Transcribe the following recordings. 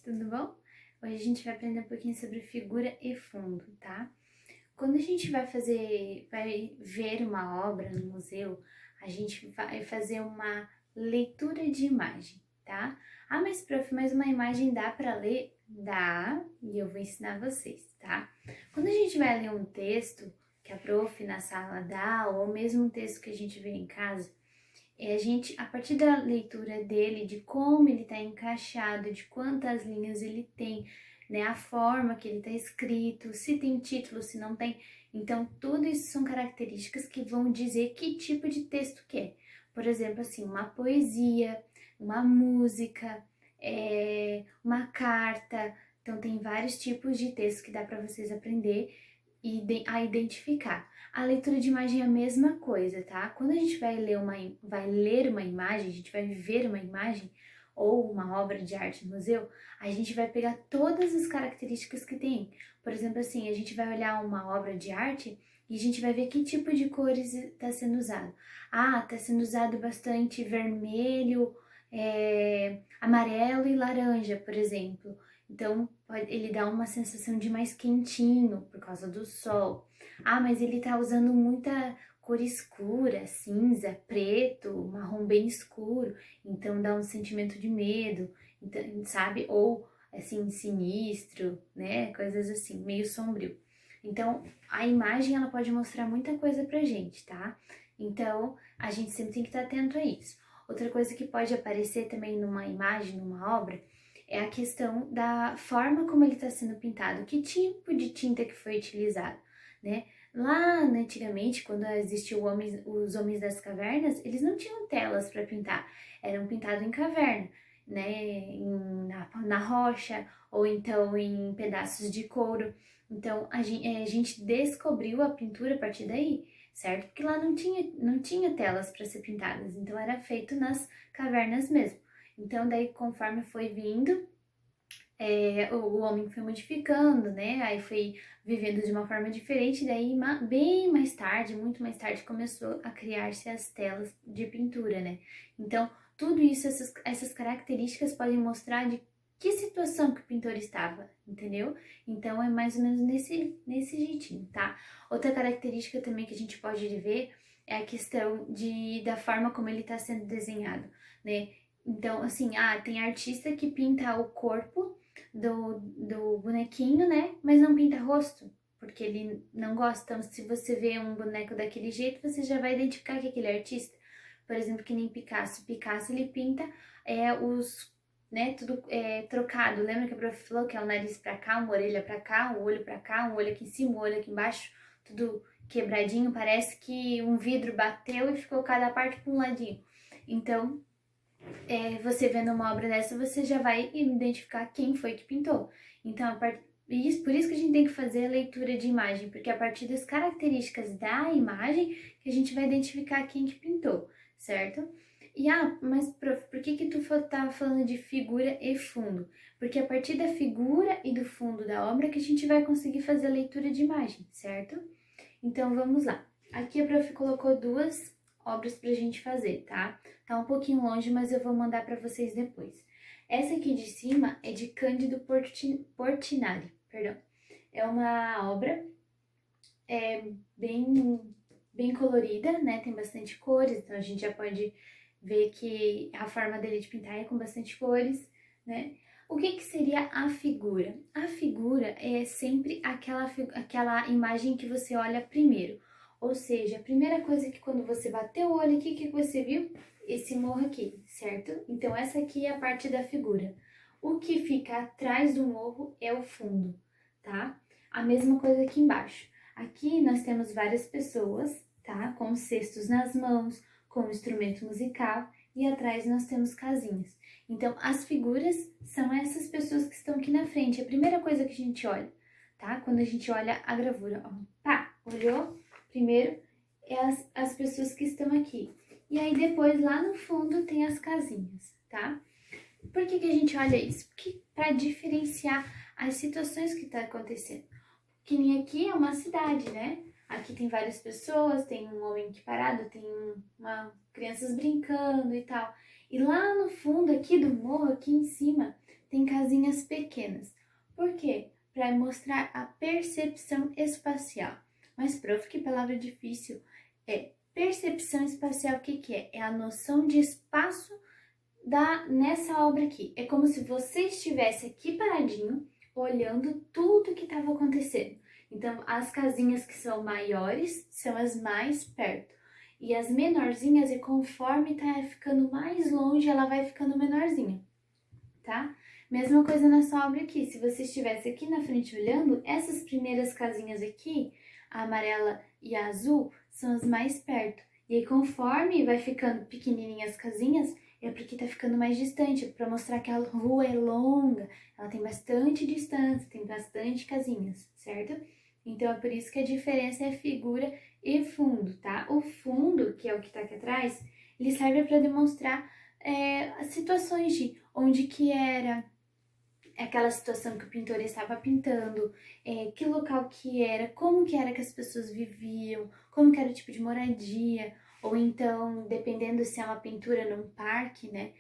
tudo bom? Hoje a gente vai aprender um pouquinho sobre figura e fundo, tá? Quando a gente vai ver uma obra no museu, a gente vai fazer uma leitura de imagem, tá? Ah, mas prof, mas uma imagem dá para ler? Dá, e eu vou ensinar vocês, tá? Quando a gente vai ler um texto que a prof na sala dá, ou mesmo um texto que a gente vê em casa, a partir da leitura dele, de como ele está encaixado, de quantas linhas ele tem, né, a forma que ele está escrito, se tem título, se não tem. Então, tudo isso são características que vão dizer que tipo de texto que é. Por exemplo, assim, uma poesia, uma música, uma carta. Então, tem vários tipos de texto que dá para vocês aprender a identificar. A leitura de imagem é a mesma coisa, tá? Quando a gente vai ler uma imagem, a gente vai ver uma imagem ou uma obra de arte no museu, a gente vai pegar todas as características que tem. Por exemplo, assim, a gente vai olhar uma obra de arte e a gente vai ver que tipo de cores está sendo usado. Ah, está sendo usado bastante vermelho, amarelo e laranja, por exemplo. Então, ele dá uma sensação de mais quentinho por causa do sol. Ah, mas ele tá usando muita cor escura, cinza, preto, marrom bem escuro, então dá um sentimento de medo, então, sabe? Ou assim, sinistro, né? Coisas assim, meio sombrio. Então, a imagem ela pode mostrar muita coisa pra gente, tá? Então, a gente sempre tem que estar atento a isso. Outra coisa que pode aparecer também numa imagem, numa obra, é a questão da forma como ele está sendo pintado, que tipo de tinta que foi utilizado, né? Lá antigamente, quando existiam os homens das cavernas, eles não tinham telas para pintar, eram pintados em caverna, né? Na rocha ou então em pedaços de couro. Então a gente descobriu a pintura a partir daí, certo? Porque lá não tinha telas para ser pintadas, então era feito nas cavernas mesmo. Então, daí, conforme foi vindo, o homem foi modificando, né? Aí foi vivendo de uma forma diferente, daí bem mais tarde, muito mais tarde, começou a criar-se as telas de pintura, né? Então, tudo isso, essas características podem mostrar de que situação que o pintor estava, entendeu? Então, é mais ou menos nesse jeitinho, tá? Outra característica também que a gente pode ver é a questão da forma como ele está sendo desenhado, né? Então, assim, tem artista que pinta o corpo do bonequinho, né? Mas não pinta rosto, porque ele não gosta. Então, se você vê um boneco daquele jeito, você já vai identificar que aquele é artista. Por exemplo, que nem Picasso. Picasso, ele pinta tudo trocado. Lembra que a prof falou que é o nariz pra cá, uma orelha pra cá, um olho pra cá, um olho aqui em cima, um olho aqui embaixo, tudo quebradinho. Parece que um vidro bateu e ficou cada parte pra um ladinho. Então, você vendo uma obra dessa, você já vai identificar quem foi que pintou. Então, por isso que a gente tem que fazer a leitura de imagem, porque é a partir das características da imagem que a gente vai identificar quem que pintou, certo? Mas prof, por que tu tá falando de figura e fundo? Porque é a partir da figura e do fundo da obra que a gente vai conseguir fazer a leitura de imagem, certo? Então, vamos lá. Aqui a prof colocou duas obras pra gente fazer, tá? Tá um pouquinho longe, mas eu vou mandar para vocês depois. Essa aqui de cima é de Cândido Portinari, perdão. É uma obra bem colorida, né? Tem bastante cores, então a gente já pode ver que a forma dele de pintar é com bastante cores, né? O que seria a figura? A figura é sempre aquela imagem que você olha primeiro. Ou seja, a primeira coisa que quando você bateu o olho aqui, o que você viu? Esse morro aqui, certo? Então essa aqui é a parte da figura. O que fica atrás do morro é o fundo, tá? A mesma coisa aqui embaixo. Aqui nós temos várias pessoas, tá? Com cestos nas mãos, com um instrumento musical e atrás nós temos casinhas. Então, as figuras são essas pessoas que estão aqui na frente. A primeira coisa que a gente olha, tá? Quando a gente olha a gravura, ó, pá, olhou? Primeiro é as pessoas que estão aqui. E aí depois lá no fundo tem as casinhas, tá? Por que a gente olha isso? Porque para diferenciar as situações que tá acontecendo. Que nem aqui é uma cidade, né? Aqui tem várias pessoas, tem um homem aqui parado, tem crianças brincando e tal. E lá no fundo aqui do morro, aqui em cima, tem casinhas pequenas. Por quê? Para mostrar a percepção espacial. Mas, prof, que palavra difícil. Percepção espacial, o que que é? É a noção de espaço nessa obra aqui. É como se você estivesse aqui paradinho, olhando tudo que estava acontecendo. Então, as casinhas que são maiores são as mais perto. E as menorzinhas, e conforme tá ficando mais longe, ela vai ficando menorzinha, tá? Mesma coisa nessa obra aqui. Se você estivesse aqui na frente olhando, essas primeiras casinhas aqui, a amarela e a azul, são as mais perto. E aí, conforme vai ficando pequenininhas as casinhas, é porque tá ficando mais distante, para mostrar que a rua é longa, ela tem bastante distância, tem bastante casinhas, certo? Então, é por isso que a diferença é figura e fundo, tá? O fundo, que é o que tá aqui atrás, ele serve para demonstrar as situações de onde que era aquela situação que o pintor estava pintando, que local que era, como que era que as pessoas viviam, como que era o tipo de moradia, ou então, dependendo se é uma pintura num parque, né?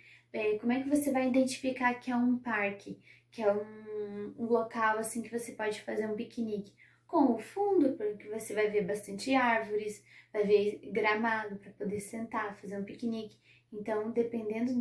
Como é que você vai identificar que é um parque, que é um local assim que você pode fazer um piquenique? Com o fundo, porque você vai ver bastante árvores, vai ver gramado para poder sentar, fazer um piquenique. Então, dependendo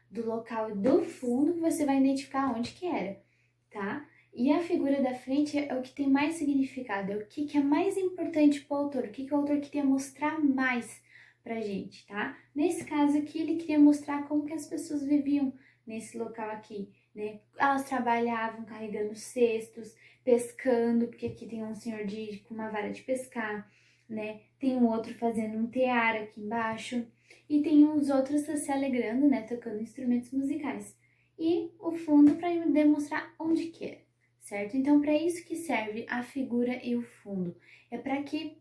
do local e do fundo, você vai identificar onde que era, tá? E a figura da frente é o que tem mais significado, é o que é mais importante para o autor, o que o autor queria mostrar mais pra gente, tá? Nesse caso aqui, ele queria mostrar como que as pessoas viviam nesse local aqui, né? Elas trabalhavam carregando cestos, pescando, porque aqui tem um senhor com uma vara de pescar, né? Tem um outro fazendo um tear aqui embaixo, e tem os outros se alegrando, né, tocando instrumentos musicais. E o fundo para demonstrar onde que é, certo? Então, para isso que serve a figura e o fundo. É para que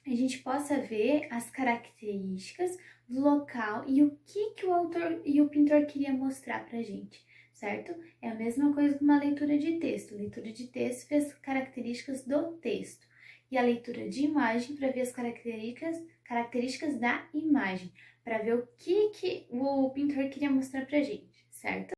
a gente possa ver as características do local e o que o autor e o pintor queria mostrar pra gente, certo? É a mesma coisa que uma leitura de texto. Leitura de texto vê as características do texto e a leitura de imagem para ver as características da imagem, para ver o que o pintor queria mostrar pra gente, certo?